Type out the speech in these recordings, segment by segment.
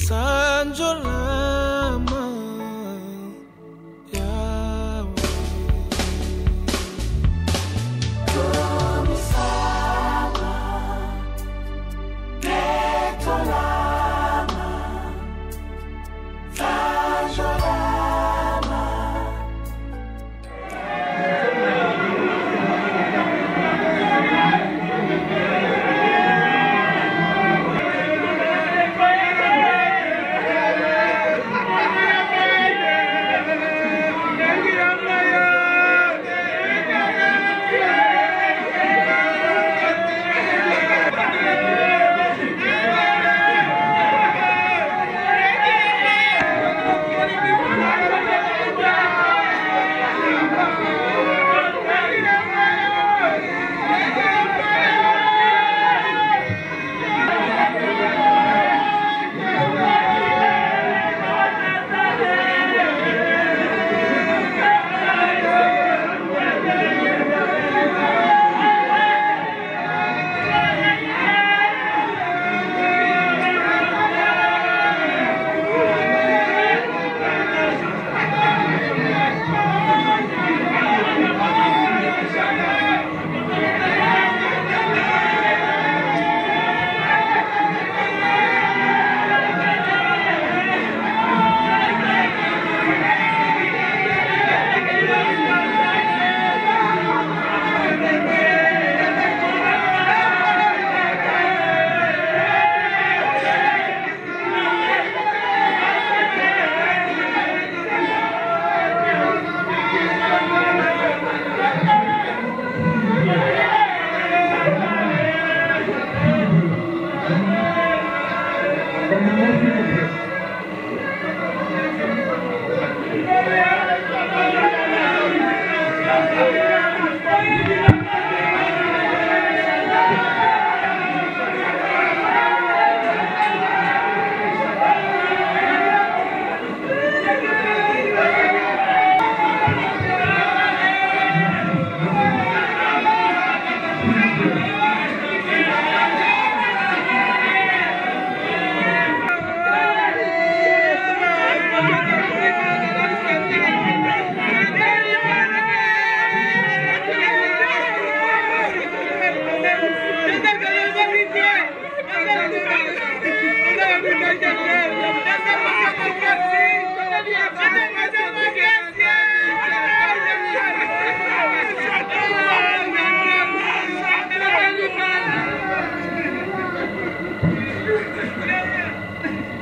Sanjolama Yahweh. Kumisama Ketolama Sanjolama.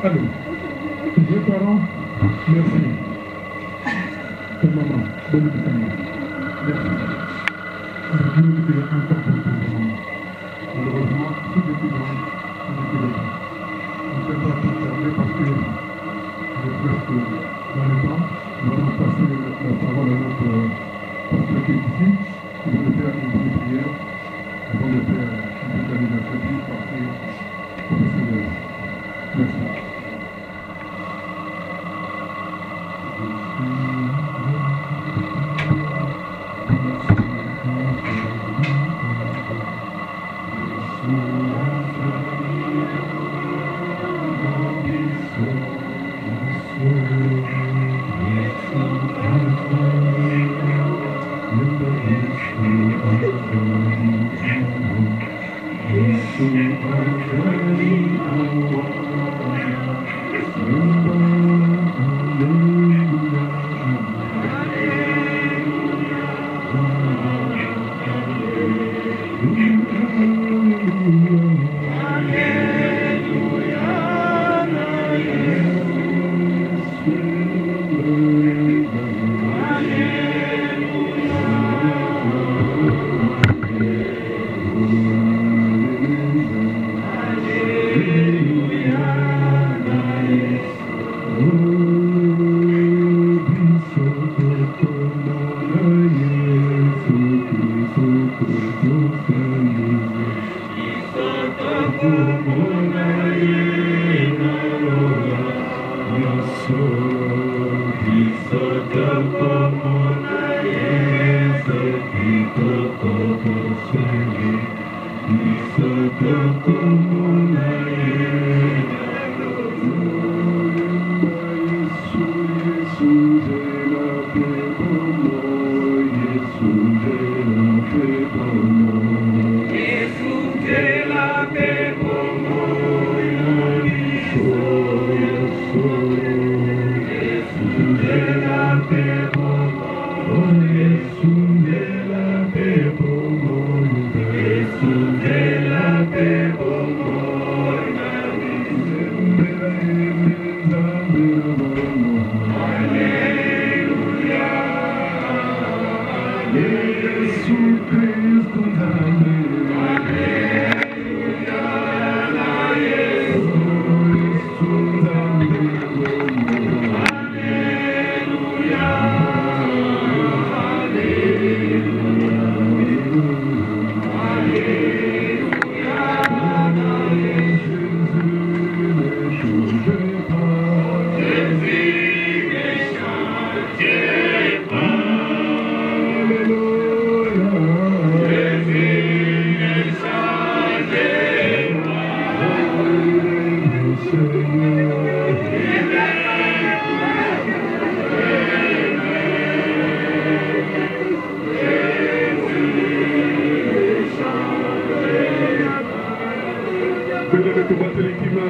Allô, mes parents, merci. Et maman, bonne famille, merci. Dieu est encore pour tout le monde. Malheureusement, tout est plus grand, on était là. On ne peut pas tout fermer parce que je est presque dans le temps. Nous allons passer la parole à notre pasteur qui est ici, qui va nous faire une bonne prière, avant de faire un peu d'animation parce que professionnel. Merci. Yes,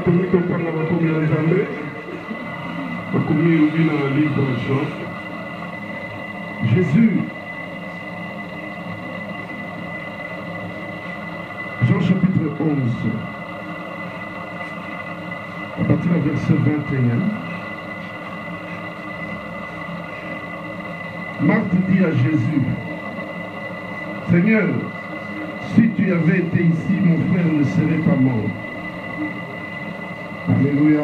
tomi topanga bakomi ya Nzambe bakomi elobi na livre Jean. Jésus, Jean chapitre 11, à partir du verset 21. Marthe dit à Jésus, Seigneur, si tu avais été ici, mon frère ne serait pas mort. Alléluia.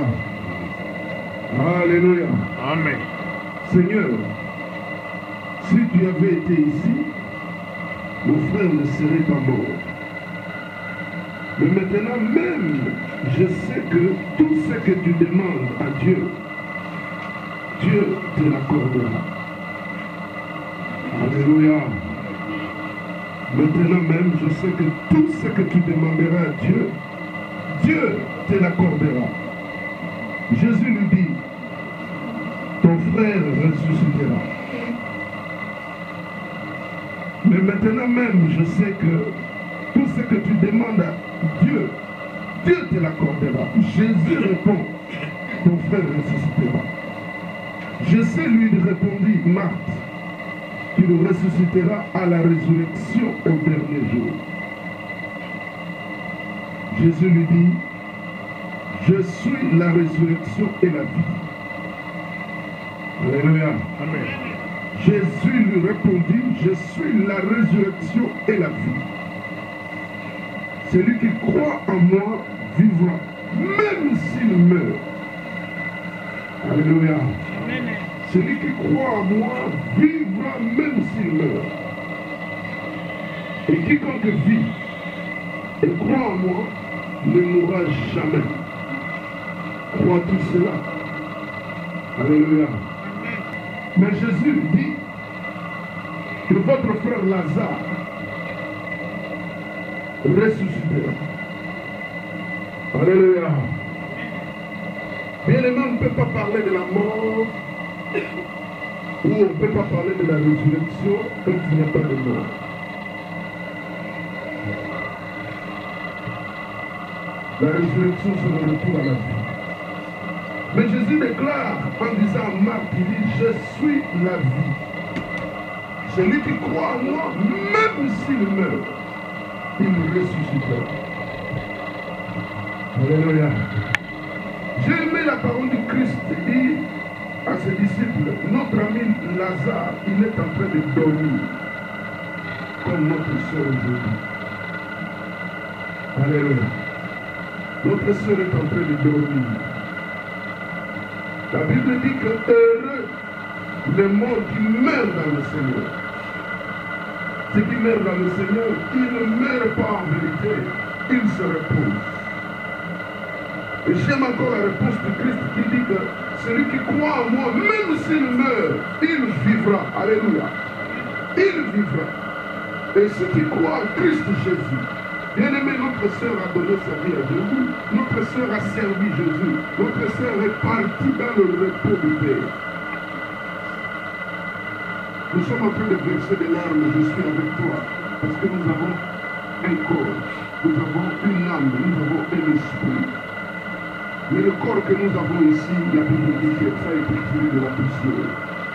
Alléluia. Amen. Seigneur, si tu avais été ici, mon frère ne serait pas mort. Mais maintenant même, je sais que tout ce que tu demandes à Dieu, Dieu te l'accordera. Alléluia. Maintenant même, je sais que tout ce que tu demanderas à Dieu, Dieu te l'accordera. Jésus lui dit, ton frère ressuscitera. Mais maintenant même, je sais que tout ce que tu demandes à Dieu, Dieu te l'accordera. Jésus répond, ton frère ressuscitera. Jésus lui répondit, Marthe, tu le ressusciteras à la résurrection au dernier jour. Jésus lui dit, je suis la résurrection et la vie. Alléluia. Amen. Jésus lui répondit, je suis la résurrection et la vie. Celui qui croit en moi vivra, même s'il meurt. Alléluia. Celui qui croit en moi vivra, même s'il meurt. Et quiconque vit et croit en moi ne mourra jamais. Crois-tu cela? Alléluia. Mais Jésus dit que votre frère Lazare ressuscitera. Alléluia. Bien-aimé, on ne peut pas parler de la mort ou on ne peut pas parler de la résurrection quand il n'y a pas de mort. La résurrection, c'est le retour à la vie. Mais Jésus déclare en disant à Marthe, il dit, je suis la vie. Celui qui croit en moi, même s'il meurt, il ressuscitera. Alléluia. J'ai aimé la parole du Christ dire à ses disciples, notre ami Lazare, il est en train de dormir, comme notre soeur aujourd'hui. Alléluia. Notre soeur est en train de dormir. La Bible dit que heureux les morts qui meurent dans le Seigneur. Ceux qui meurent dans le Seigneur, ils ne meurent pas en vérité, ils se reposent. Et j'aime encore la réponse du Christ qui dit que celui qui croit en moi, même s'il meurt, il vivra. Alléluia. Il vivra. Et ceux qui croient en Christ Jésus, bien-aimé, notre sœur a donné sa vie à Jésus. Notre sœur a servi Jésus. Notre sœur est partie dans le repos du Père. Nous sommes en train de verser des larmes, je suis avec toi, parce que nous avons un corps, nous avons une âme, nous avons un esprit. Mais le corps que nous avons ici, la Bible dit que ça a été tiré de la poussière.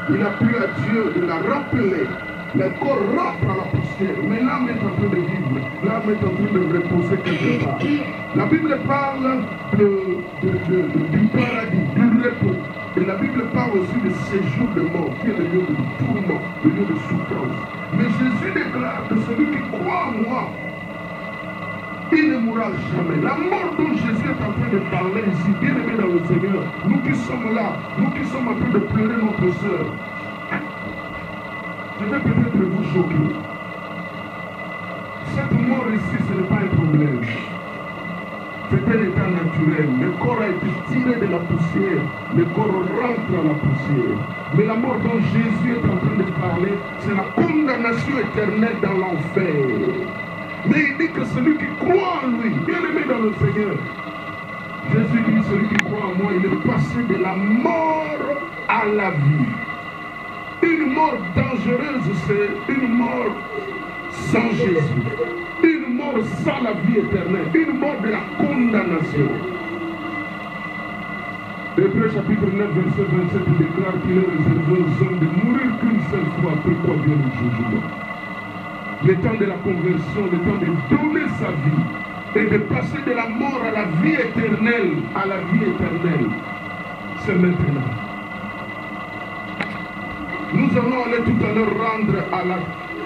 Il a plu à Dieu de la rappeler. Le corps rentre à la poussière, mais l'âme est en train de vivre, l'âme est en train de reposer quelque part. La Bible parle du paradis, du repos. Et la Bible parle aussi de séjour de mort, qui est le lieu de tourment, le lieu de souffrance. Mais Jésus déclare que celui qui croit en moi, il ne mourra jamais. La mort dont Jésus est en train de parler ici, bien aimé dans le Seigneur, nous qui sommes là, nous qui sommes en train de pleurer notre sœur, je vais peut-être vous choquer. Cette mort ici, ce n'est pas un problème. C'est un état naturel. Le corps a été tiré de la poussière. Le corps rentre à la poussière. Mais la mort dont Jésus est en train de parler, c'est la condamnation éternelle dans l'enfer. Mais il dit que celui qui croit en lui, bien aimé dans le Seigneur, Jésus dit, celui qui croit en moi, il est passé de la mort à la vie. Une mort dangereuse, c'est une mort sans Jésus. Une mort sans la vie éternelle. Une mort de la condamnation. Hébreux chapitre 9, verset 27, il déclare qu'il est réservé aux hommes de mourir qu'une seule fois, après quoi vient le jugement. Le temps de la conversion, le temps de donner sa vie et de passer de la mort à la vie éternelle, c'est maintenant. Nous allons aller tout à l'heure rendre à la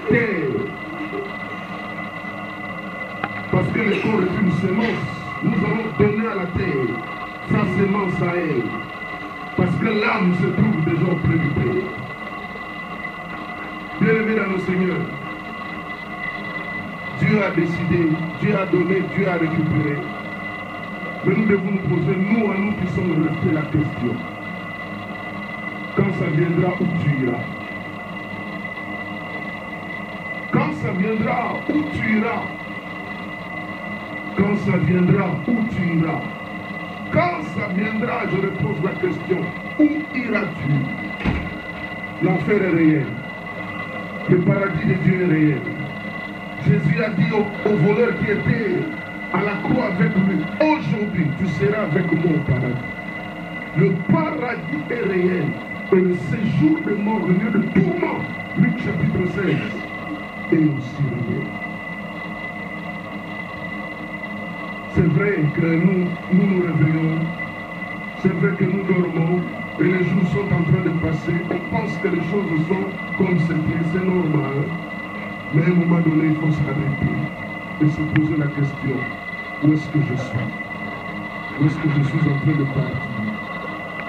terre. Parce que le corps est une semence. Nous allons donner à la terre sa semence à elle. Parce que l'âme se trouve déjà auprès du Père. Bien-aimés dans le Seigneur, Dieu a décidé, Dieu a donné, Dieu a récupéré. Mais nous devons nous poser, nous, à nous qui sommes restés, la question. Quand ça viendra, où tu iras? Quand ça viendra, où tu iras? Quand ça viendra, où tu iras? Quand ça viendra, je repose la question, où iras-tu? L'enfer est réel. Le paradis de Dieu est réel. Jésus a dit au voleur qui était à la croix avec lui, aujourd'hui tu seras avec moi au paradis. Le paradis est réel. Et le séjour de mort, le lieu de tourment, Luc chapitre 16, est aussi réel. C'est vrai que nous réveillons, c'est vrai que nous dormons, et les jours sont en train de passer. On pense que les choses sont comme c'était, c'est normal. Mais à un moment donné, il faut s'arrêter et se poser la question, où est-ce que je suis? Où est-ce que je suis en train de partir?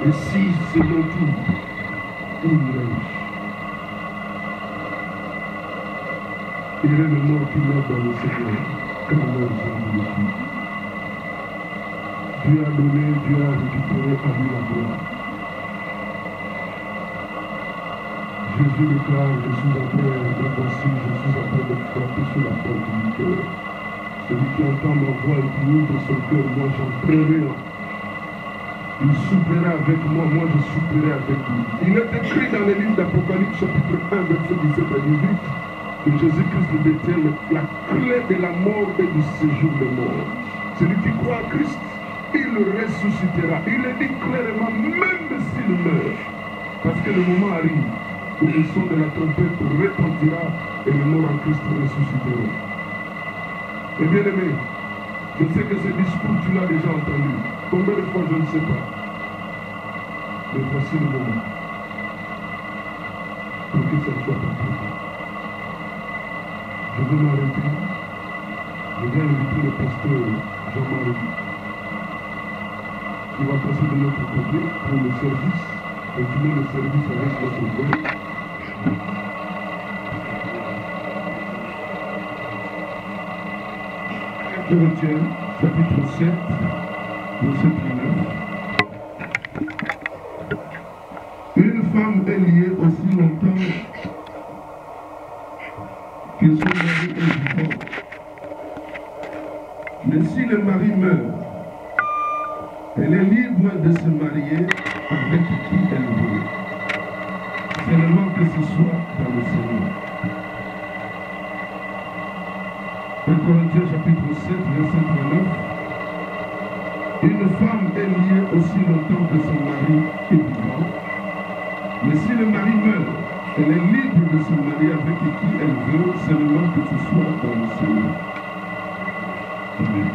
Et si c'est mon tour, où irai-je? Il est le mort qui meurt dans le Seigneur, quand leurs âmes le font. Dieu a donné, Dieu a récupéré à lui la gloire. Jésus déclare, je suis en train de voici, je suis en train de frapper sur la porte du cœur. Celui qui entend ma voix et qui ouvre son cœur, moi j'entrerai. Il soupera avec moi, moi je souperai avec lui. Il est écrit dans le livre d'Apocalypse chapitre 1, verset 17 à 18, que Jésus-Christ détient la clé de la mort et du séjour de mort. Celui qui croit à Christ, il ressuscitera. Il est dit clairement, même s'il meurt, parce que le moment arrive où le son de la trompette retentira et les morts en Christ ressusciteront. Et bien aimé, je sais que ce discours tu l'as déjà entendu. Combien de fois je ne sais pas. Mais voici le moment pour que ça soit partout. Je vais m'arrêter. Je vais inviter le pasteur Jean-Marie qui va passer de notre côté pour le service, continuer le service avec notre frère. Corinthiens, chapitre 7, verset 39. Une femme est liée aussi longtemps que son mari est vivant. Mais si le mari meurt, elle est libre de se marier avec qui elle veut, seulement que ce soit dans le Seigneur. 1 Corinthiens chapitre 7, verset 39. Une femme est liée aussi longtemps que son mari est vivant. Mais si le mari meurt, elle est libre de se marier avec qui elle veut, seulement que ce soit dans le Seigneur. Amen.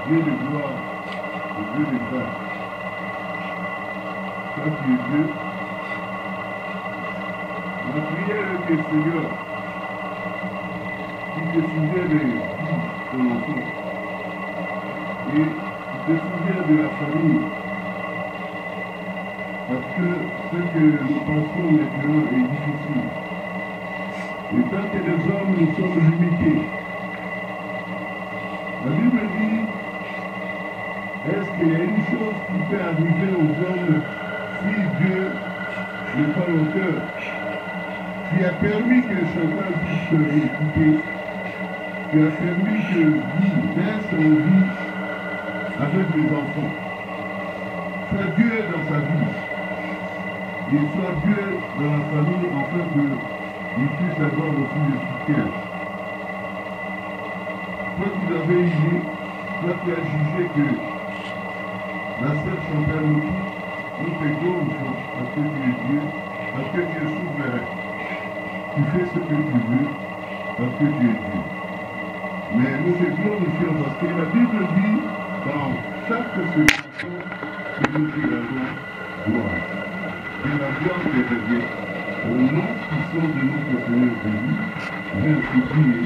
Dieu de gloire, le Dieu de grâce. Toi qui es Dieu, ma prière est que Seigneur, tu te souviens de ton enfant et tu te souviens de la famille. Parce que ce que nous pensons maintenant est difficile. Et tant que les hommes, nous sommes limités. La Bible dit, est-ce qu'il y a une chose qui peut arriver aux hommes si Dieu n'est pas l'auteur, qui a permis que chacun puisse écouter, qui a permis que vie naisse en vie avec les enfants. Soit Dieu dans sa vie, et soit Dieu dans la famille, afin qu'il puisse avoir aussi le soutien. Toi qui l'avais jugé, toi qui as jugé que la sœur Chantal nous fait confiance parce que tu es Dieu, parce que tu es souverain. Tu fais ce que tu veux parce que tu es Dieu. Mais nous te glorifions parce que la Bible dit dans chaque situation que nous te rendons gloire. Et la gloire te revient au nom puissant de notre Seigneur Jésus. Viens te prier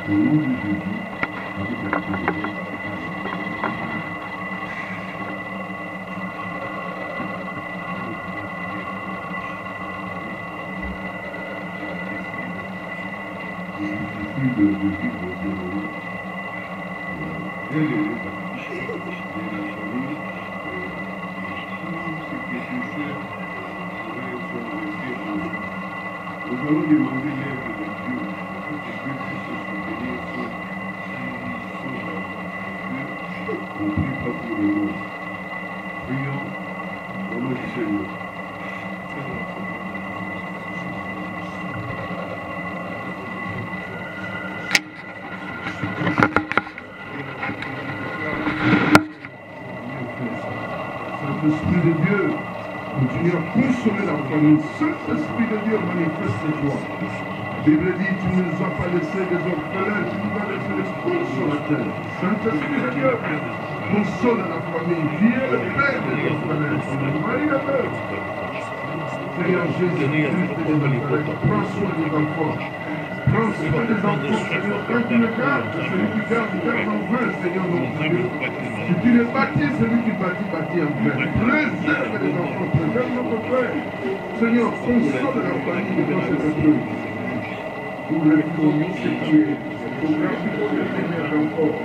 au nom de Jésus avec la prière. De vivre ce moment. Elle est de la famille. Tout ce qui est sincère pourrait se rester en vie. Nous allons demander l'aide de Dieu pour que Dieu puisse se souvenir sur Dieu. On ne prie pas pour le monde. Prions au nom du Seigneur. Saint-Esprit de Dieu, continue à consoler la famille. Saint-Esprit de Dieu, manifeste toi. La Bible dit, tu ne nous as pas laissé des orphelins, tu nous as laissé des consolateurs. Saint-Esprit de Dieu, console la famille. Tu es le Père des orphelins. Marie-le. Seigneur Jésus-Christ des orphelins, prends soin des enfants. Prends soin des enfants, Seigneur. Quand tu le gardes, celui qui garde en vain, Seigneur, notre Dieu. Si tu ne bâtis, celui qui bâtit en vain. Préserve les enfants, préserve notre Père. Seigneur, console la famille dans cette épreuve. Pour le premier, c'est qui est programme pour le Seigneur d'enfants.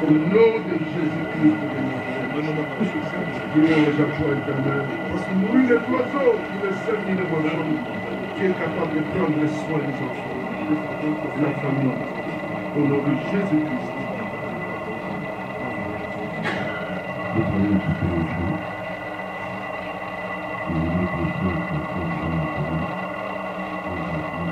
Au nom de Jésus-Christ de Nazareth. Louange à toi, éternel. Parce que nous, les oiseaux, il est seul, il est bon homme, qui est capable de prendre soin des enfants. La famille, au nom de Jésus-Christ. Le premier qui fait le jeu, et le maître seul qui est comme dans la famille, Maranatha.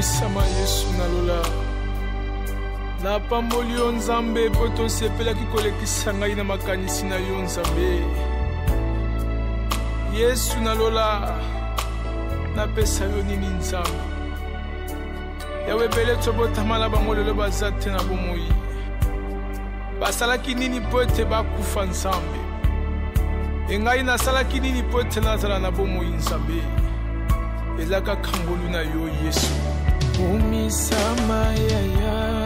Sama Yesu nalola na pamboli yo Nzambe po tosepelaki kolekisa ngai na makanisi na yo Nzambe. Yesu nalola napesa yo nini Nzambe yawe bele tobotama na bango lelo baza te na bomoi basalaki nini po ete bakufa Nzambe engai nasalaki nini po ete nazala na bomoi Nzambe ezaka kangolu na yo Yesu. Umisama yaya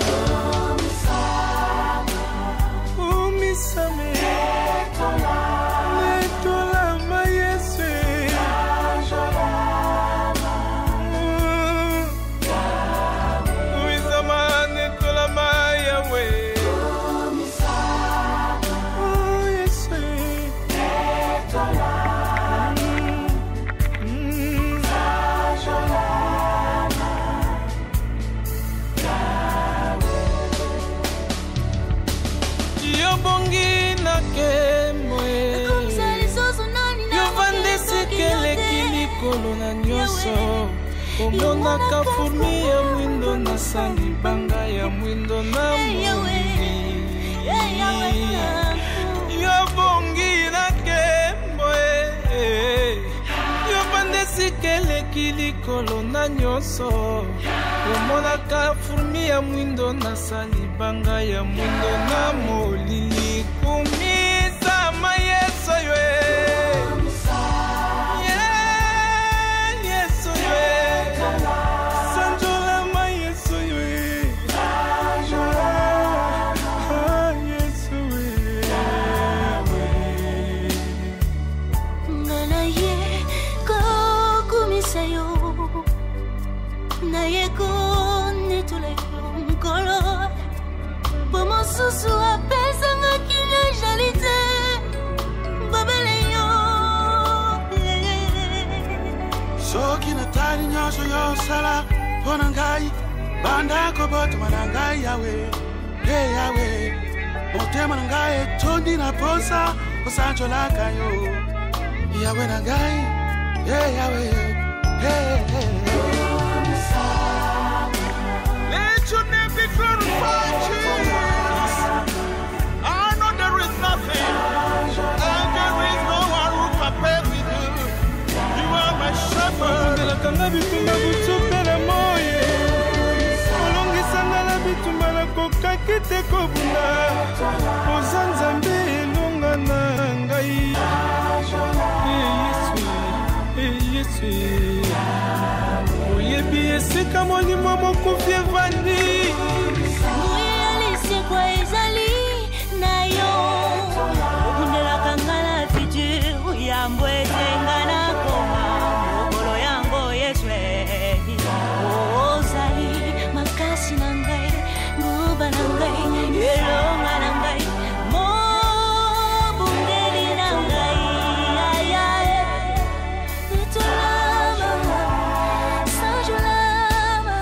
Umisama Netolama Yesu Umisama Netolama Yahweh Yesu Bongi na ke moe likolo na nyonso omonaka furmi ya mwindo na sangi banga ya mwindo na molili yo bongi na kembo yo bandesi keleki likolo na nyonso omonaka furmi ya mwindo na sali banga ya mwindo na molili kumisa ma yeso ywe Susu apesa ngakina jalite babele yo Soki na tani nyoso yo sala ponangai banda ko boto manangai yawe hey yawe bote manangai tondi na posa osancho laka yo yawe nangai hey yawe hey let your name be glorified Jesus. Kanga bitumba butsupe na moye olongisanga na bitumba na kokaki te kobunda oza nzambe elonga na ngai Yesu oyebi esika molimo mokufi evandi moye alisekwa ezali na yo obundelaka nga na futur yambo ezenga na koma makasi na ngai nguba na ngai elonga na ngai mobundeli na ngai ayaye utolama sanjolama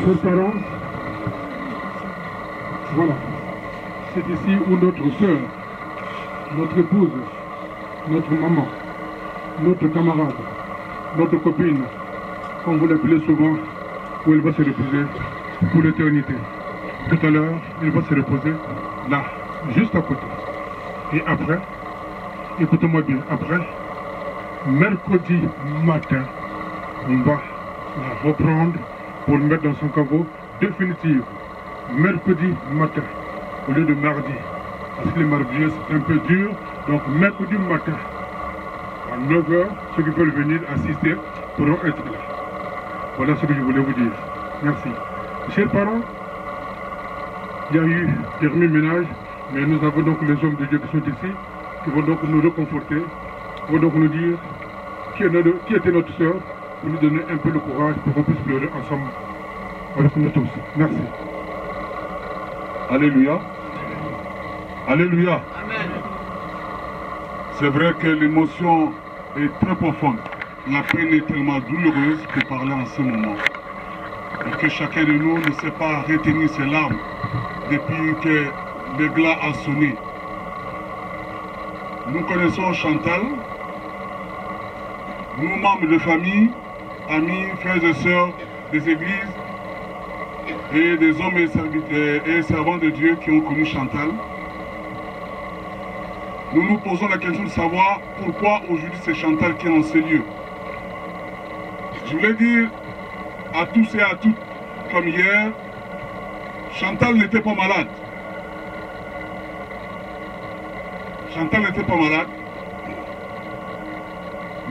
Chers parents, voilà, c'est ici où notre soeur, notre épouse, notre maman, notre camarade, notre copine, comme vous l'appelez souvent, où elle va se reposer pour l'éternité. Tout à l'heure, elle va se reposer là, juste à côté. Et après, écoutez-moi bien, après, mercredi matin, on va la reprendre pour le mettre dans son caveau définitif. Mercredi matin, au lieu de mardi. Parce que les mardis, c'est un peu dur. Donc mercredi matin, à 9 h, ceux qui veulent venir assister pourront être là. Voilà ce que je voulais vous dire. Merci. Chers parents, il y a eu des remue-ménages, mais nous avons donc les hommes de Dieu qui sont ici, qui vont donc nous réconforter, qui vont donc nous dire qui était notre soeur, pour nous donner un peu le courage pour qu'on puisse pleurer ensemble avec nous tous. Merci. Alléluia. Alléluia. Amen. C'est vrai que l'émotion est très profonde. La peine est tellement douloureuse de parler en ce moment. Et que chacun de nous ne sait pas retenir ses larmes depuis que le glas a sonné. Nous connaissons Chantal, nous membres de famille, amis, frères et sœurs des églises et des hommes et servants de Dieu qui ont connu Chantal. Nous nous posons la question de savoir pourquoi aujourd'hui c'est Chantal qui est en ces lieux. Je voulais dire à tous et à toutes, comme hier, Chantal n'était pas malade. Chantal n'était pas malade,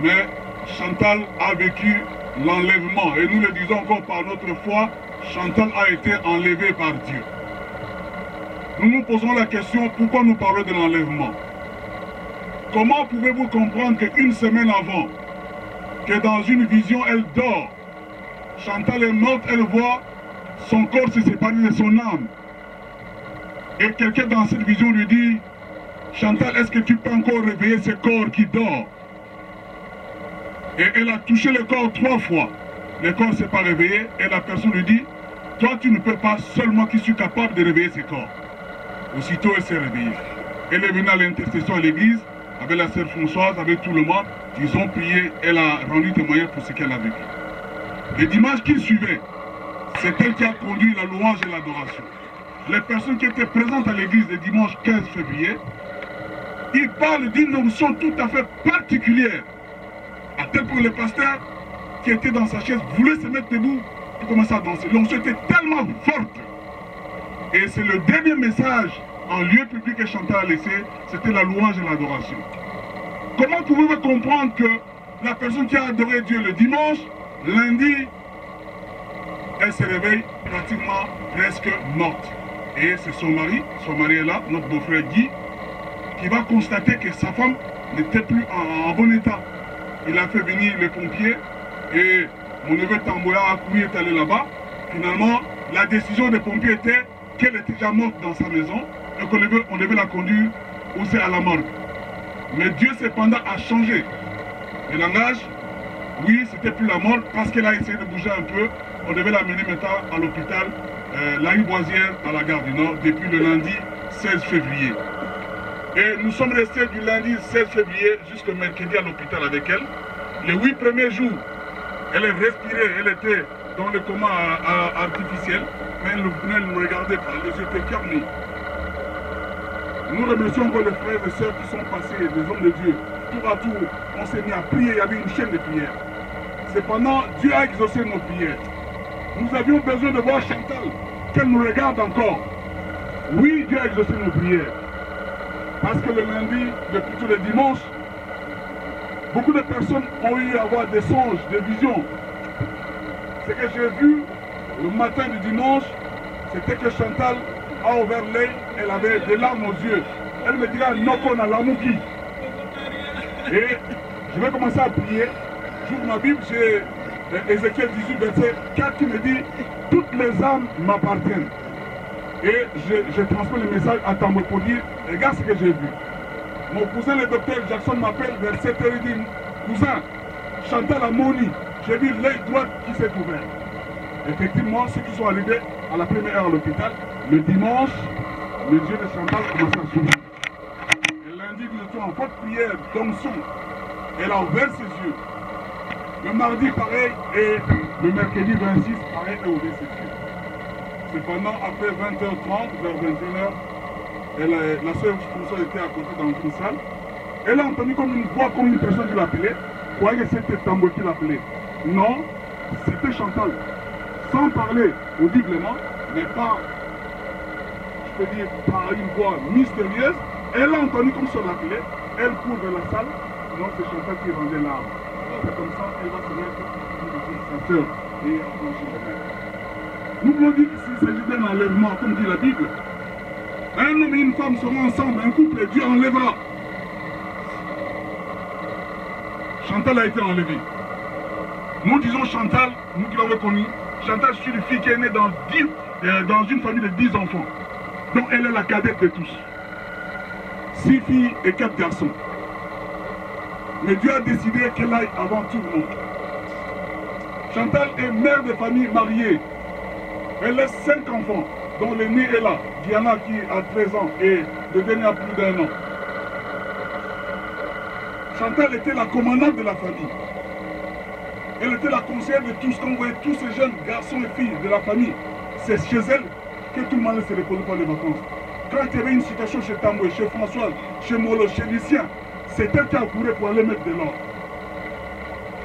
mais Chantal a vécu l'enlèvement. Et nous le disons encore par notre foi, Chantal a été enlevée par Dieu. Nous nous posons la question, pourquoi nous parlons de l'enlèvement? Comment pouvez-vous comprendre qu'une semaine avant, que dans une vision, elle dort, Chantal est morte, elle voit son corps se séparer de son âme. Et quelqu'un dans cette vision lui dit, Chantal, est-ce que tu peux encore réveiller ce corps qui dort? Et elle a touché le corps 3 fois. Le corps ne s'est pas réveillé et la personne lui dit, toi tu ne peux pas, seulement qui suis capable de réveiller ce corps. Aussitôt elle s'est réveillée. Elle est venue à l'intercession à l'église, avec la sœur Françoise, avec tout le monde. Ils ont prié, elle a rendu témoignage pour ce qu'elle a vécu. Le dimanche qui suivait, c'est elle qui a conduit la louange et l'adoration. Les personnes qui étaient présentes à l'église le dimanche 15 février, ils parlent d'une onction tout à fait particulière. À tel point le pasteur qui était dans sa chaise voulait se mettre debout pour commencer à danser. L'onction était tellement forte. Et c'est le dernier message en lieu public que Chantal a laissé, c'était la louange et l'adoration. Comment pouvez-vous comprendre que la personne qui a adoré Dieu le dimanche, lundi, elle se réveille pratiquement presque morte. Et c'est son mari est là, notre beau-frère Guy, qui va constater que sa femme n'était plus en bon état. Il a fait venir les pompiers et mon neveu Tamboya a couru, est allé là-bas. Finalement, la décision des pompiers était qu'elle était déjà morte dans sa maison et qu'on devait la conduire aussi à la morgue. Mais Dieu cependant a changé le langage. Oui, c'était plus la mort parce qu'elle a essayé de bouger un peu. On devait l'amener maintenant à l'hôpital La Riboisière à la gare du Nord depuis le lundi 16 février. Et nous sommes restés du lundi 16 février jusqu'au mercredi à l'hôpital avec elle. Les 8 premiers jours, elle respirait, elle était dans le coma artificiel, mais elle ne nous regardait pas, les yeux étaient fermés. Nous remercions encore les frères et sœurs qui sont passés, les hommes de Dieu. Tour à tour, on s'est mis à prier, il y avait une chaîne de prières. Cependant, Dieu a exaucé nos prières. Nous avions besoin de voir Chantal, qu'elle nous regarde encore. Oui, Dieu a exaucé nos prières. Parce que le lundi, plutôt le dimanche, beaucoup de personnes ont eu à avoir des songes, des visions. Ce que j'ai vu le matin du dimanche, c'était que Chantal a ouvert l'œil, elle avait des larmes aux yeux. Elle me dira, Noko na Lamouki. Et je vais commencer à prier. J'ouvre ma Bible, j'ai Ézéchiel 18, verset 4 qui me dit, toutes les âmes m'appartiennent. Et je transmets le message à Tambour pour dire, regarde ce que j'ai vu. Mon cousin, le docteur Jackson, m'appelle vers 7h, il dit, cousin, Chantal a moni, j'ai vu l'œil droit qui s'est ouvert. Effectivement, ceux qui sont arrivés à la première heure à l'hôpital, le dimanche, les yeux de Chantal commençaient à s'ouvrir. Et lundi, nous étions en forte prière, d'onction. Elle a ouvert ses yeux. Le mardi, pareil, et le mercredi 26, pareil, elle a ouvert ses yeux. Cependant, après 20h30, vers 21h, la soeur François était à côté dans une salle. Elle a entendu comme une voix, comme une personne qui l'appelait. Croyez que c'était Tambour qui l'appelait. Non, c'était Chantal. Sans parler audiblement, mais par, je peux dire, par une voix mystérieuse, elle a entendu comme ça l'appelait. Elle court vers la salle. Non, c'est Chantal qui rendait l'arme. C'est comme ça, elle va se mettre sa soeur et enclencher le maître. Nous voulons dire qu'il s'agit d'un enlèvement, comme dit la Bible. Un homme et une femme seront ensemble, un couple, et Dieu enlèvera. Chantal a été enlevée. Nous disons Chantal, nous qui l'avons connue, Chantal, c'est une fille qui est née dans une famille de 10 enfants. Donc elle est la cadette de tous. 6 filles et 4 garçons. Mais Dieu a décidé qu'elle aille avant tout le monde. Chantal est mère de famille mariée. Elle a 5 enfants, dont l'aîné est là. Diana qui a 13 ans et le dernier a plus d'1 an. Chantal était la commandante de la famille. Elle était la conseillère de tous. Quand vous voyez tous ces jeunes garçons et filles de la famille, c'est chez elle que tout le monde se repose pour les vacances. Quand il y avait une situation chez Tamboué, chez François, chez Molo, chez Lucien, c'est elle qui a couru pour aller mettre de l'ordre.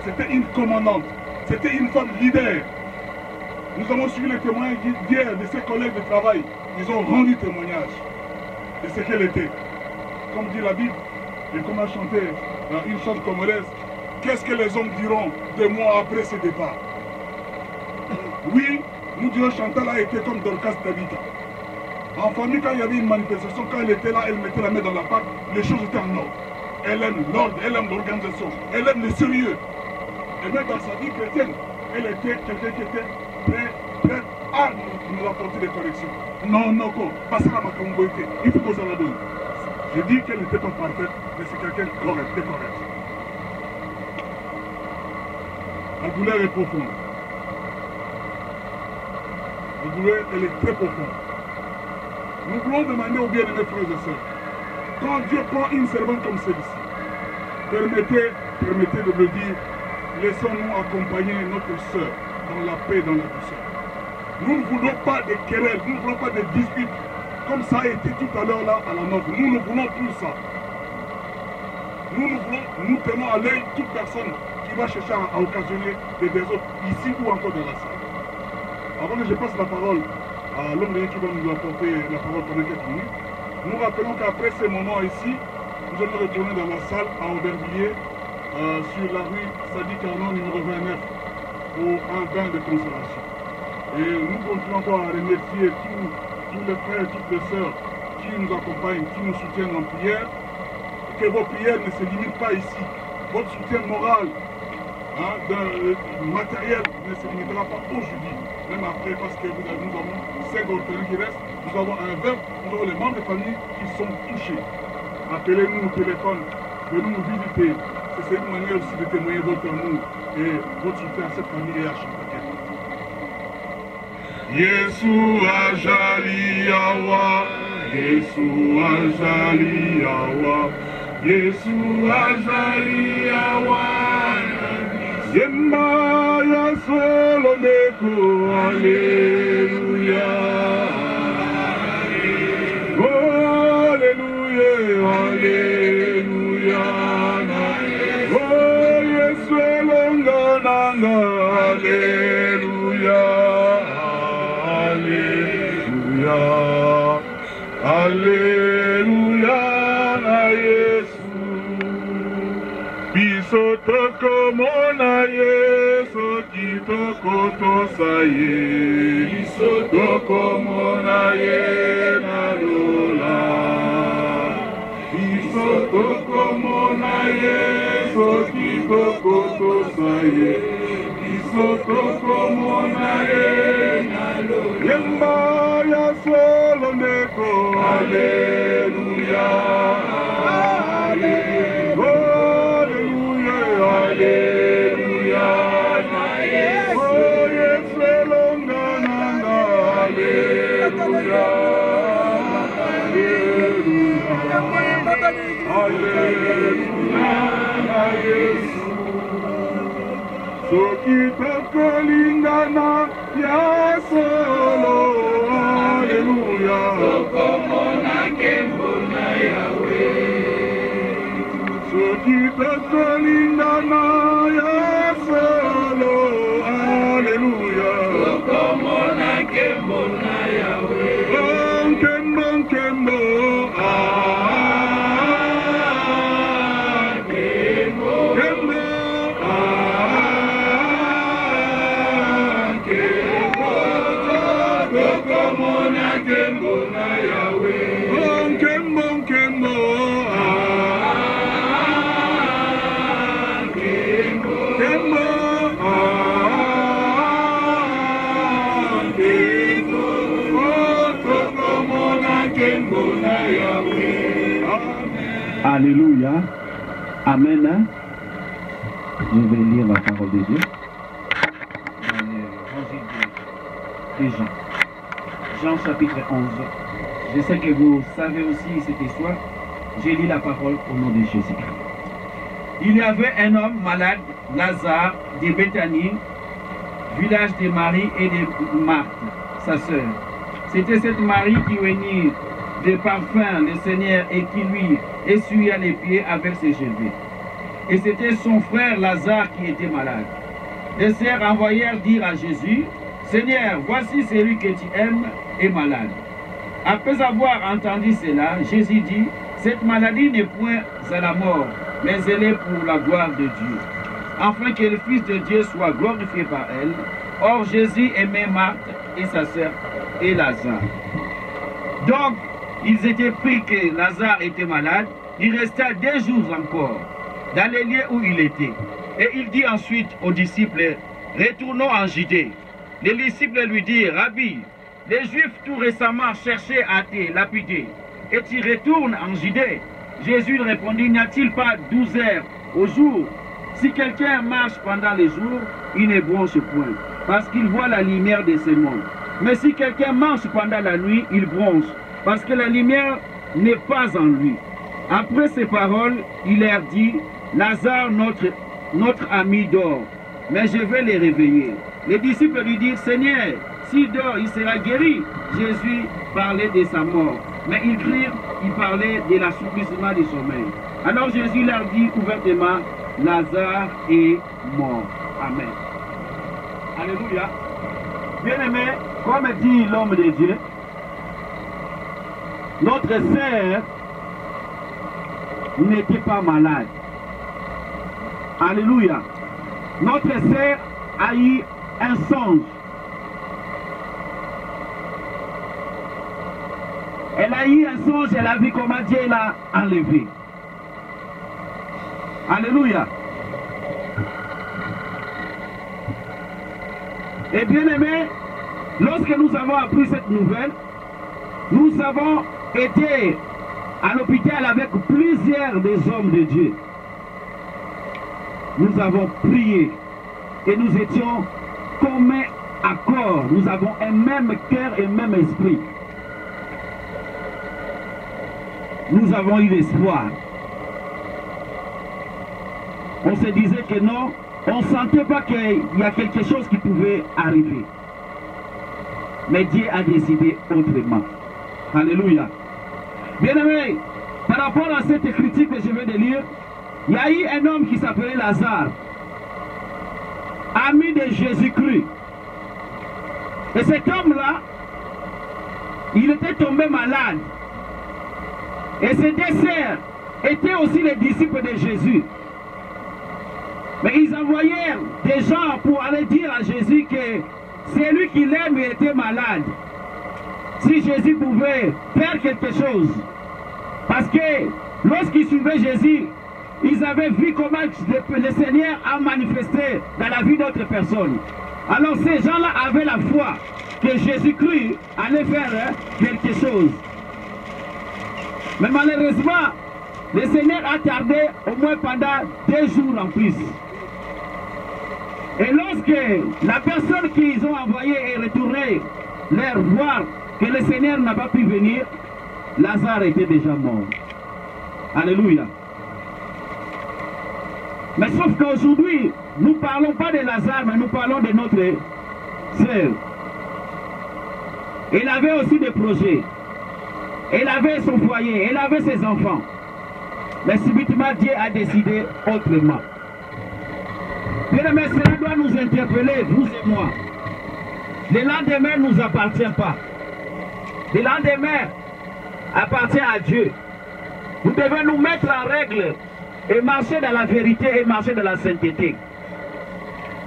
C'était une commandante. C'était une femme leader. Nous avons suivi les témoignages d'hier de ses collègues de travail. Ils ont rendu témoignage de ce qu'elle était. Comme dit la Bible, et comme a chanté une chante congolaise, qu'est-ce que les hommes diront de moi après ce départ? Oui, nous dirons Chantal a été comme Dorcas Tabitha. En famille, quand il y avait une manifestation, quand elle était là, elle mettait la main dans la pâte, les choses étaient en ordre. Elle aime l'ordre, elle aime l'organisation, elle aime le sérieux. Et même dans sa vie chrétienne, elle était quelqu'un qui était prêt à nous apporter des corrections. Non, non, passer à ma communauté, il faut que ça la donne. Je dis qu'elle n'était pas parfaite, mais c'est quelqu'un de correct. La douleur est profonde. La douleur, elle est très profonde. Nous voulons demander aux bien-aimés frères et sœurs, quand Dieu prend une servante comme celle-ci, permettez de le dire, laissons-nous accompagner notre sœur dans la paix, dans la douceur. Nous ne voulons pas de querelles, nous ne voulons pas de disputes, comme ça a été tout à l'heure là à la nôtre. Nous ne voulons plus ça. Nous tenons à l'œil toute personne qui va chercher à occasionner des désordres ici ou encore dans la salle. Avant que je passe la parole à l'homme qui va nous apporter la parole pendant quelques minutes, nous rappelons qu'après ces moments ici, nous allons retourner dans la salle à Aubervilliers, sur la rue Sadi Carnot, numéro 29, pour un bain de consolation. Et nous continuons encore à remercier tous les frères et toutes les sœurs qui nous accompagnent, qui nous soutiennent en prière. Que vos prières ne se limitent pas ici. Votre soutien moral, matériel ne se limitera pas aujourd'hui, même après, parce que nous avons 5 orphelins qui restent, nous avons un verbe, nous avons les membres de famille qui sont touchés. Appelez-nous au téléphone, venez nous visiter. C'est une manière aussi de témoigner votre amour et votre soutien à cette famille et à Chantal. Yeshua Jaliyawa, Yeshua Jaliyawa, Yeshua Jaliyawa, Yemba ya Solomeko, Alléluia, Alléluia, Alléluia, Oh Yeshua Longananga, Alléluia. Alléluia na Yesu. Biso tokomona Yesu kitoko tosaye. Biso tokomona ye na lola. Biso tokomona Yesu kitoko tosaye. Biso tokomona ye na lola. Yemba ya solo neko. Alléluia. Alléluia. Alléluia. Oh, yeselonga nanga. Alléluia. Alléluia. Soki tokolingana ya solo. Alléluia. Tokomona kembo na Yahweh. Soki tokolingana ya solo. Alléluia. Tokomona kembo na Yahweh. Kembo, kembo. Alléluia. Amen. Je vais lire la parole de Dieu. Dans l'évangile de Jean. Jean chapitre 11. Je sais que vous savez aussi cette histoire. J'ai lu la parole au nom de Jésus-Christ. Il y avait un homme malade, Lazare, de Béthanie, village de Marie et de Marthe, sa sœur. C'était cette Marie qui venait de parfum le Seigneur et qui lui essuya les pieds avec ses cheveux. Et c'était son frère Lazare qui était malade. Les sœurs envoyèrent dire à Jésus, Seigneur, voici celui que tu aimes est malade. Après avoir entendu cela, Jésus dit, cette maladie n'est point à la mort, mais elle est pour la gloire de Dieu, afin que le Fils de Dieu soit glorifié par elle. Or Jésus aimait Marthe et sa sœur et Lazare. Donc, ils étaient pris que Lazare était malade. Il resta 2 jours encore dans les lieux où il était. Et il dit ensuite aux disciples, retournons en Judée. Les disciples lui dirent, Rabbi, les Juifs tout récemment cherchaient à te lapider. Et tu retournes en Judée. Jésus répondit, n'y a-t-il pas 12 heures au jour? Si quelqu'un marche pendant les jours, il ne bronche point, parce qu'il voit la lumière de ce monde. Mais si quelqu'un marche pendant la nuit, il bronche, parce que la lumière n'est pas en lui. Après ces paroles, il leur dit, Lazare, notre ami dort, mais je vais les réveiller. Les disciples lui dirent, Seigneur, s'il dort, il sera guéri. Jésus parlait de sa mort, mais ils crurent, il parlait de l'assouplissement du sommeil. Alors Jésus leur dit ouvertement, Lazare est mort. Amen. Alléluia. Bien-aimé, comme dit l'homme de Dieu, notre sœur n'était pas malade. Alléluia. Notre sœur a eu un songe. Elle a eu un songe, elle a vu comment Dieu l'a enlevé. Alléluia. Et bien aimé, lorsque nous avons appris cette nouvelle, nous avons été à l'hôpital avec plusieurs des hommes de Dieu. Nous avons prié et nous étions communs accord. Nous avons un même cœur et un même esprit. Nous avons eu l'espoir. On se disait que non, on ne sentait pas qu'il y a quelque chose qui pouvait arriver. Mais Dieu a décidé autrement. Alléluia. Bien-aimé, par rapport à cette écriture que je viens de lire, il y a eu un homme qui s'appelait Lazare, ami de Jésus-Christ. Et cet homme-là, il était tombé malade Et ces deux sœurs étaient aussi les disciples de Jésus. Mais ils envoyèrent des gens pour aller dire à Jésus que c'est lui qui l'aime était malade. Si Jésus pouvait faire quelque chose. Parce que lorsqu'ils suivaient Jésus, ils avaient vu comment le Seigneur a manifesté dans la vie d'autres personnes. Alors ces gens-là avaient la foi que Jésus-Christ allait faire quelque chose. Mais malheureusement, le Seigneur a tardé au moins pendant 2 jours en plus. Et lorsque la personne qu'ils ont envoyée est retournée leur voir que le Seigneur n'a pas pu venir, Lazare était déjà mort. Alléluia. Mais sauf qu'aujourd'hui, nous ne parlons pas de Lazare, mais nous parlons de notre sœur. Elle avait aussi des projets. Elle avait son foyer, elle avait ses enfants. Mais subitement, Dieu a décidé autrement. Bien aimé, cela doit nous interpeller, vous et moi. Le lendemain ne nous appartient pas. Le lendemain appartient à Dieu. Nous devons nous mettre en règle et marcher dans la vérité et marcher dans la sainteté.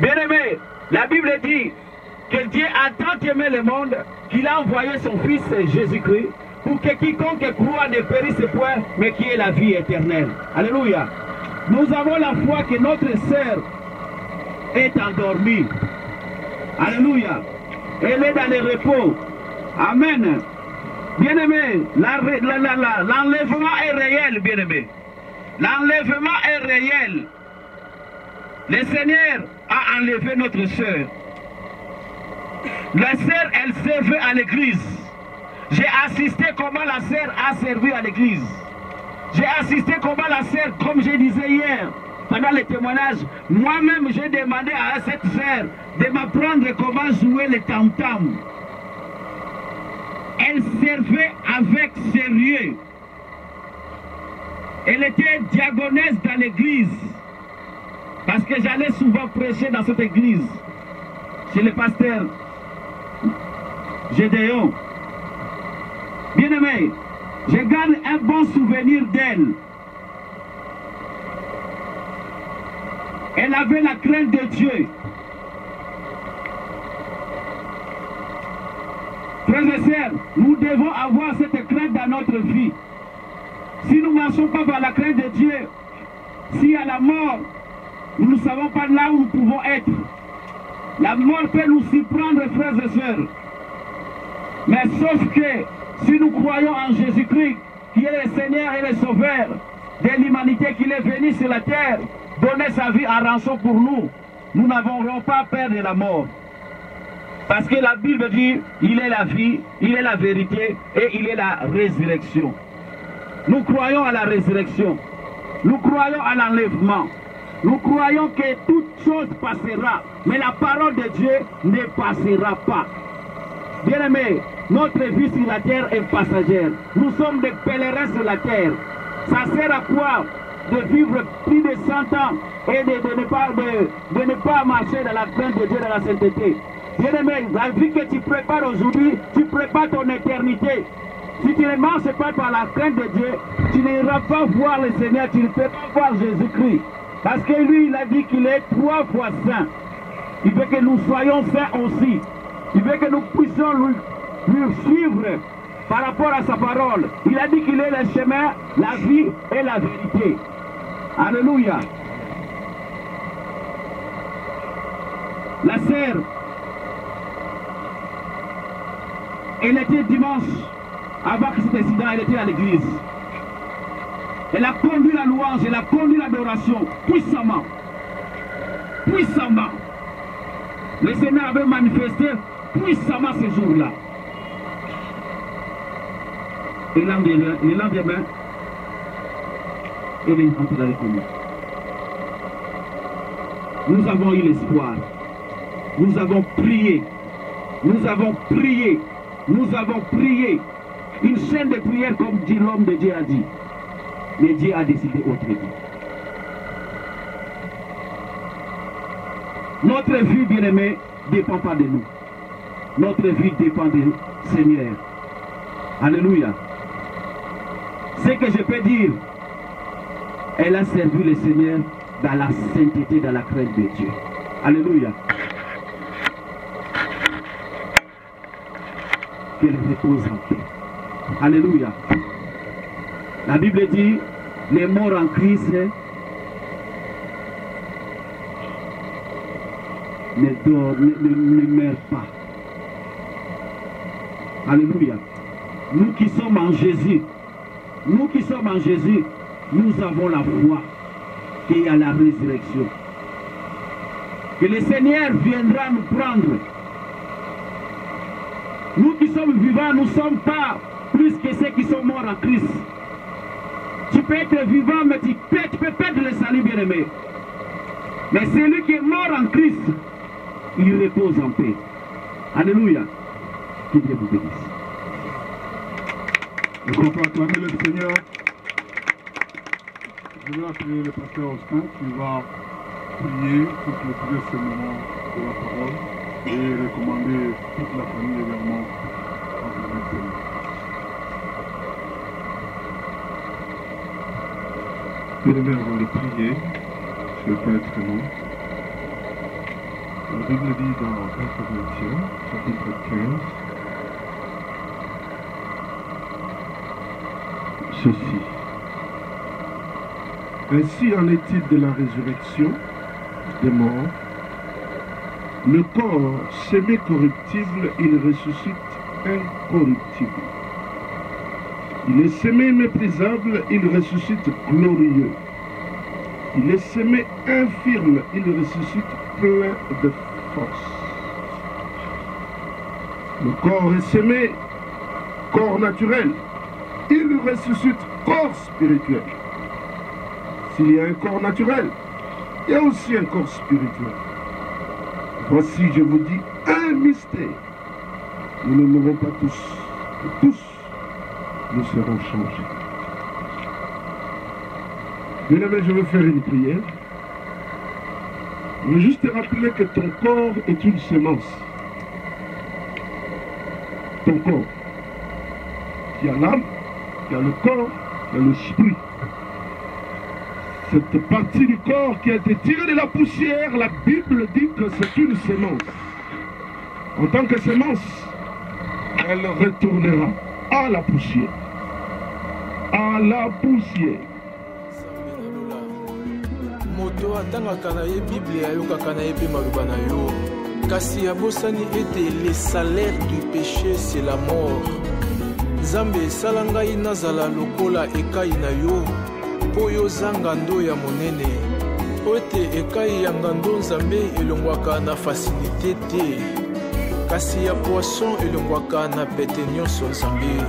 Bien aimé, la Bible dit que Dieu a tant aimé le monde qu'il a envoyé son Fils Jésus-Christ pour que quiconque croit ne périsse point, mais qui ait la vie éternelle. Alléluia. Nous avons la foi que notre sœur est endormie. Alléluia. Elle est dans le repos. Amen. Bien-aimé, l'enlèvement est réel, bien-aimé. L'enlèvement est réel. Le Seigneur a enlevé notre sœur. La sœur, elle servait à l'église. J'ai assisté comment la sœur a servi à l'église. J'ai assisté comment la sœur, comme je disais hier, pendant les témoignages, moi-même j'ai demandé à cette sœur de m'apprendre comment jouer le tam-tam. Elle servait avec sérieux. Elle était diaconesse dans l'église. Parce que j'allais souvent prêcher dans cette église. Chez le pasteur Gédéon. Bien-aimé, je garde un bon souvenir d'elle. Elle avait la crainte de Dieu. Frères et sœurs, nous devons avoir cette crainte dans notre vie. Si nous ne marchons pas par la crainte de Dieu, si à la mort, nous ne savons pas là où nous pouvons être. La mort peut nous surprendre, frères et sœurs. Mais sauf que si nous croyons en Jésus-Christ, qui est le Seigneur et le Sauveur de l'humanité, qu'il est venu sur la terre, donner sa vie en rançon pour nous, nous n'avons pas peur de la mort. Parce que la Bible dit, il est la vie, il est la vérité et il est la résurrection. Nous croyons à la résurrection. Nous croyons à l'enlèvement. Nous croyons que toute chose passera. Mais la parole de Dieu ne passera pas. Bien-aimés, notre vie sur la terre est passagère. Nous sommes des pèlerins sur la terre. Ça sert à quoi de vivre plus de 100 ans et de ne pas marcher dans la crainte de Dieu, dans la sainteté? Bien-aimé, la vie que tu prépares aujourd'hui, tu prépares ton éternité. Si tu ne marches pas par la crainte de Dieu, tu n'iras pas voir le Seigneur, tu ne peux pas voir Jésus-Christ. Parce que lui, il a dit qu'il est 3 fois saint. Il veut que nous soyons saints aussi. Il veut que nous puissions lui suivre par rapport à sa parole. Il a dit qu'il est le chemin, la vie et la vérité. Alléluia. La sœur, elle était dimanche, avant que cet incident, elle était à l'église. Elle a conduit la louange, elle a conduit l'adoration puissamment. Puissamment. Le Seigneur avait manifesté puissamment ce jour-là. Et le lendemain, elle est entrée dans les communs. Nous avons eu l'espoir. Nous avons prié. Nous avons prié. Nous avons prié. Une chaîne de prière comme dit l'homme de Dieu a dit. Mais Dieu a décidé autrement. Notre vie, bien-aimée, ne dépend pas de nous. Notre vie dépend du Seigneur. Alléluia. Ce que je peux dire, elle a servi le Seigneur dans la sainteté, dans la crainte de Dieu. Alléluia. Qu'elle repose en paix. Alléluia. La Bible dit, les morts en Christ ne meurent pas. Alléluia. Nous qui sommes en Jésus, nous avons la foi qu'il y a la résurrection. Que le Seigneur viendra nous prendre. Nous qui sommes vivants, nous ne sommes pas plus que ceux qui sont morts en Christ. Tu peux être vivant, mais tu peux perdre le salut, bien-aimé. Mais celui qui est mort en Christ, il repose en paix. Alléluia. Que Dieu vous bénisse. Est-ce qu'on peut acclamer le Seigneur? Je vais appeler le pasteur Austin qui va prier pour clôturer ce moment de la parole et recommander toute la famille également à acclamer le Seigneur. Bien-aimés, avant de prier, je ne vais pas être long. La Bible dit dans 1 Corinthiens, chapitre 15, ceci. Ainsi en est-il de la résurrection des morts. Le corps semé corruptible, il ressuscite incorruptible. Il est semé méprisable, il ressuscite glorieux. Il est semé infirme, il ressuscite plein de force. Le corps est semé corps naturel, il ressuscite corps spirituel. S'il y a un corps naturel, il y a aussi un corps spirituel. Voici, je vous dis, un mystère. Nous ne mourrons pas tous, et tous, nous serons changés. Bien-aimé, je vais faire une prière. Je veux juste te rappeler que ton corps est une semence. Ton corps. Il y a l'âme, il y a le corps, il y a l'esprit. Cette partie du corps qui a été tirée de la poussière, la Bible dit que c'est une semence. En tant que semence, elle retournera à la poussière. À la poussière. Moto atangaka na ye Bible ayokaka na ye pe maloba na yo. Kasi abosani ete le salaire du péché c'est la mort. Nzambe esala ngai nazala lokola ekai na yo. Po yo zanga ndo ya monene. Ote ekai ya ngando Nzambe elongwaka na facilité te. Kasi ya poisson elongwaka na pete nyonso Nzambe.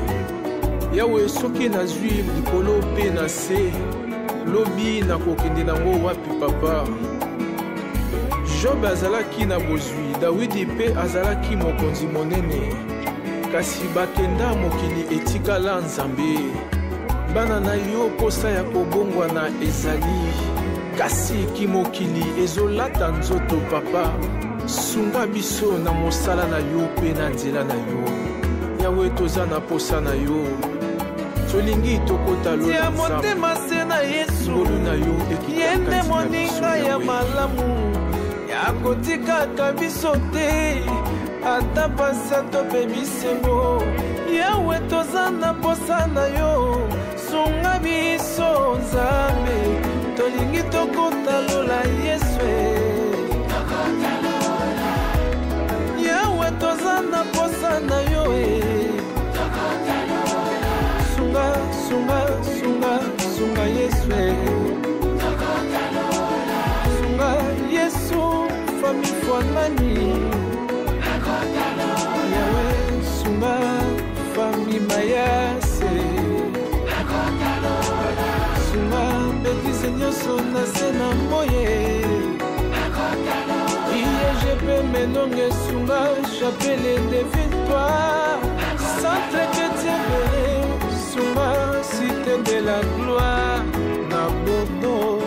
Yawe soki nazwi likolo pe na se. Lobi na kokende nango wapi papa. Job azalaki na bozwi, Dawidi pe azalaki mokonzi monene. Kasi bakenda mokili etikala Nzambe. Bana na yo posa ya kobongwa na ezali. Kasi kimokili ezolata nzoto papa. Sunga biso na mosala na yo pe na nzela na yo. Yawe toza na posa na yo. Tolingi tokota lo na motema se na Yesu ngolu na yo yende moninga ya malamu ya kotikaka biso te ata pasa tope bisengo Yawe toza na posa na yo sunga biso Nzambe tolingi tokota lo la Yesu Yawe toza na posa na yo Sunga Yesu Sunga Yesu Fami Fwanani Yawe Sunga Fami Mayase Sunga Betise Nyoso Nasena Moye IEGP Menonge Sunga Chapelle de victoire Centre Chrétien Sunga, cité de la gloire, na Bobo.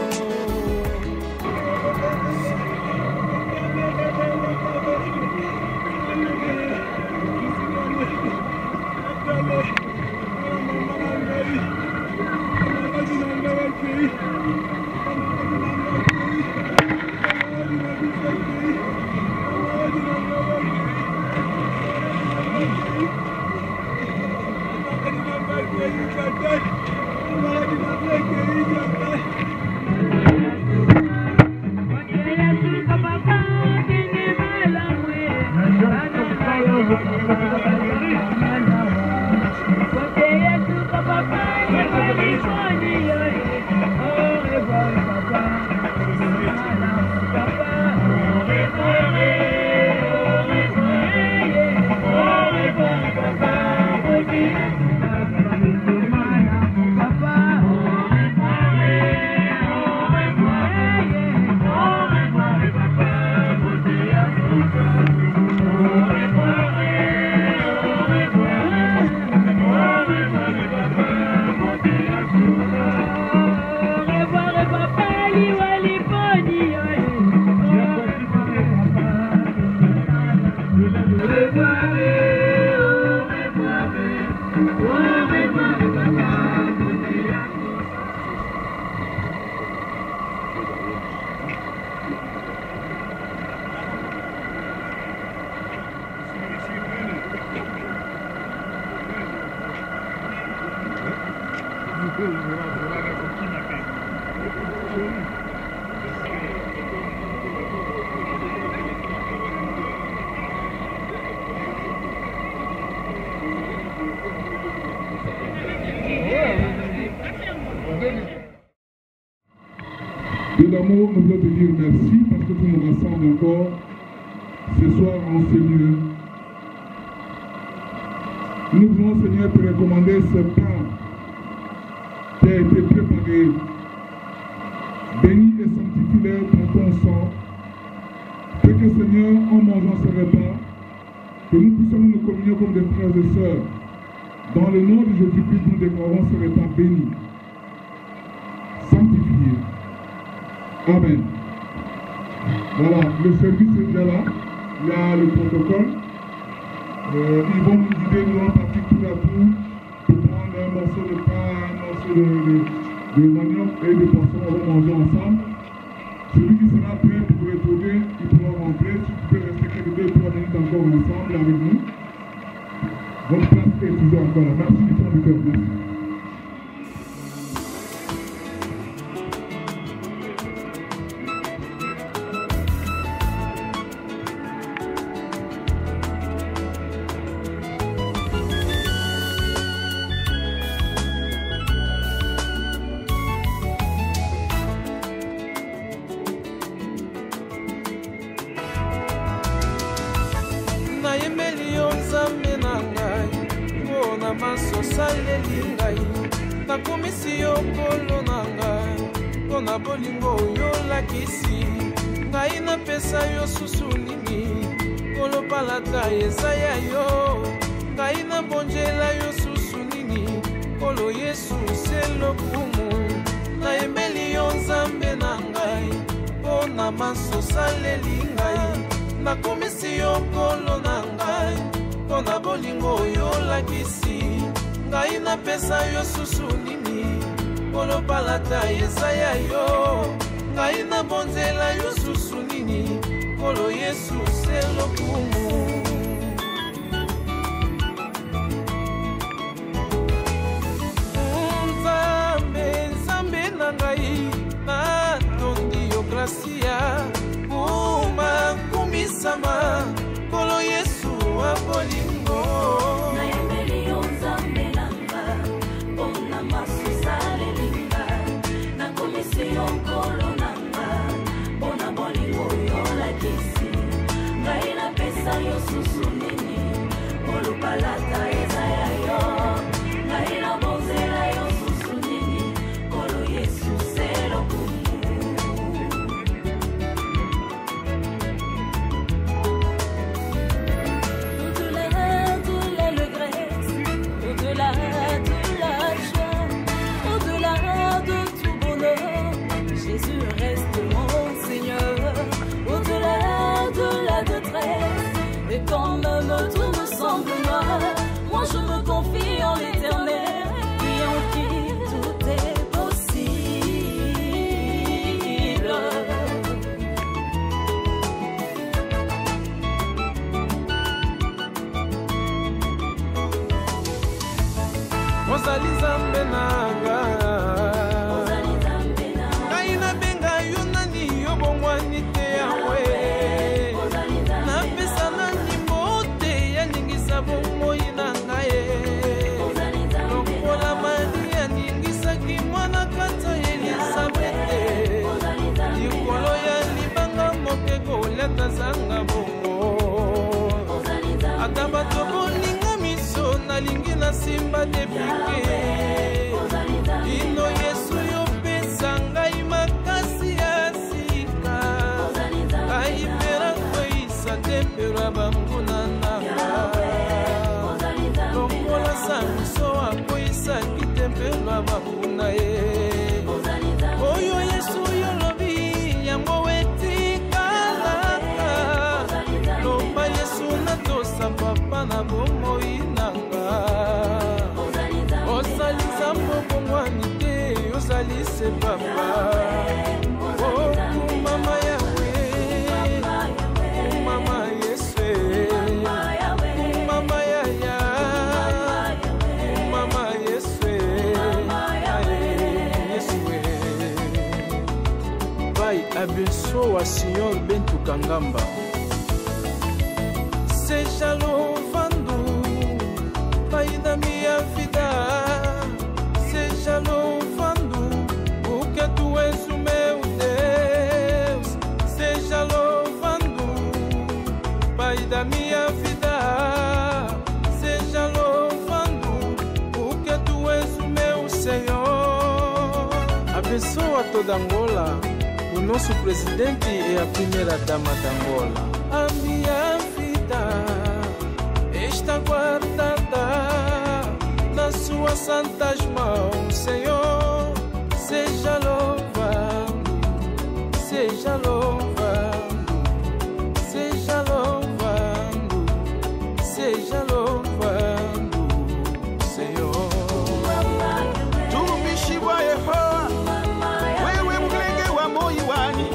Dieu d'amour, nous voulons te dire merci parce que tu nous rassembles encore ce soir en Seigneur. Nous voulons, Seigneur, te recommander ce pain qui a été préparé. Bénis et sanctifie-le pour ton sang. Fais que, Seigneur, en mangeant ce repas, que nous puissions nous communier comme des frères et sœurs. Dans le nom de Jésus-Christ, nous déclarons ce repas béni, sanctifié. Amen. Voilà, le service est déjà là. Il y a le protocole. Ils vont nous guider, nous allons partir tout à tout pour prendre un morceau de pain, un morceau de manioc et de poisson. On va manger ensemble. Celui qui sera prêt pour retourner, il pourra rentrer. Si tu peux rester quelques 2-3 minutes encore ensemble avec nous. Votre place est toujours encore là. Merci du fond du cœur. Merci. na simba depike ino Yesu yopesa ngai makasi ya sika aipera koisa tempero bambunana lokola sanso akoisa kitempero bambuna ye oyo Yesu yolobi yango wetikalaka lomba Yesu natosa papa na bomoi nanga ozali nzambo bongwani te ozali se papa mama yawe mama Yesu mama yaya mama Yesu bai abenso wa Senhor Bento Kangamba seja louvando Pai da minha vida, seja louvando porque tu és o meu Deus, seja louvando Pai da minha vida, seja louvando porque tu és o meu Senhor. Abençoa toda Angola, o nosso presidente e a primeira dama da Angola. A minha vida está guardada nas suas santas mãos, Senhor. Seja louvado, seja louvado, seja louvado, seja louvado, Senhor. Tumishiwa Yehowa, wewe mlenge wa moyo wani,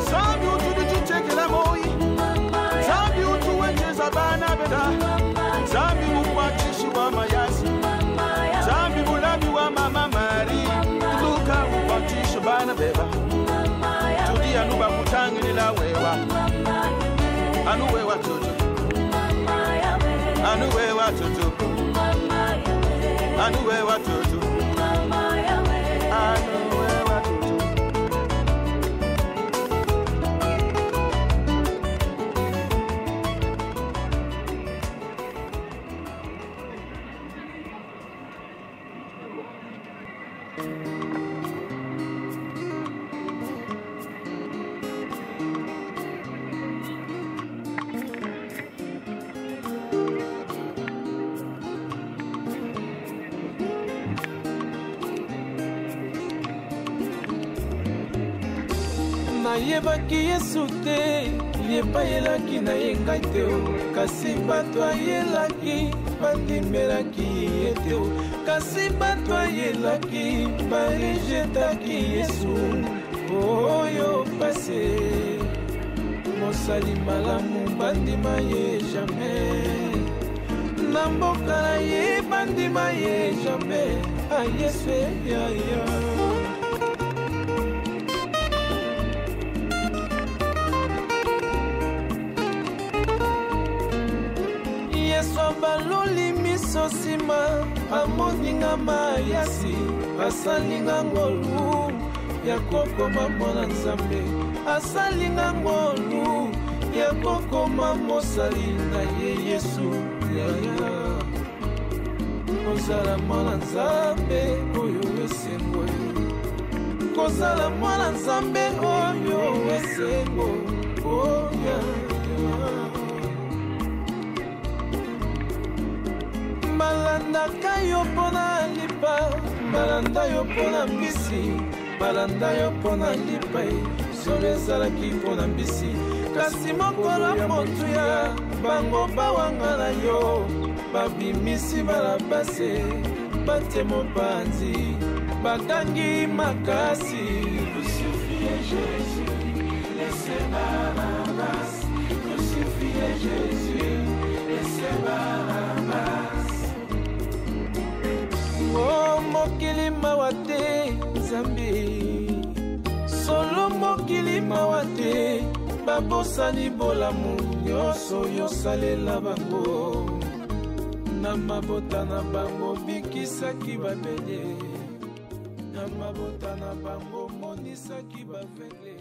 sabi utubijitekela moyo, sabi utuwecheza bana beda, sabi mukwachishi wa mayasi, sabi mulabi wa mama Mari, luka mukwachishi bana beba, tudi anuba kutangilila wewa, anuwewa tutu, anuwewa tutu, anuwewa tutu, anuwewa tutu. Nayebaki Yesu te, yepayelaki na ye ngai te o, kasi bato ayelaki bandimelaki ye te o, kasi bato ayelaki barejetaki Yesu oyo pase mosali malamu bandima ye jamais na mboka na ye bandima ye jamais a Yesu yaya. Yesu abaloli miso sima amoninga mayasi asalinga ngolu ya kokoma mwana Nzambe asalinga ngolu ya kokoma mosali na ye Yesu yaya kozala mwana Nzambe oyo esengo kozala mwana Nzambe oyo esengo oya balandaka yo mpona lipa balanda yo mpona mbisi balanda yo mpona lipa solo ezalaki mpona mbisi kasi mokolo motuya bango bawangana yo babimisi balabase bate mopanzi bakangi makasi crucifié Jésus laissez Barabbas crucifié Jésus laissez Barabbas. Oh mokili mawa te Nzambe solo mokili mawa te babosani bolamu nyonso yosalela bango na mabota na bango bikisaki babele na mabota na bango monisaki bavele.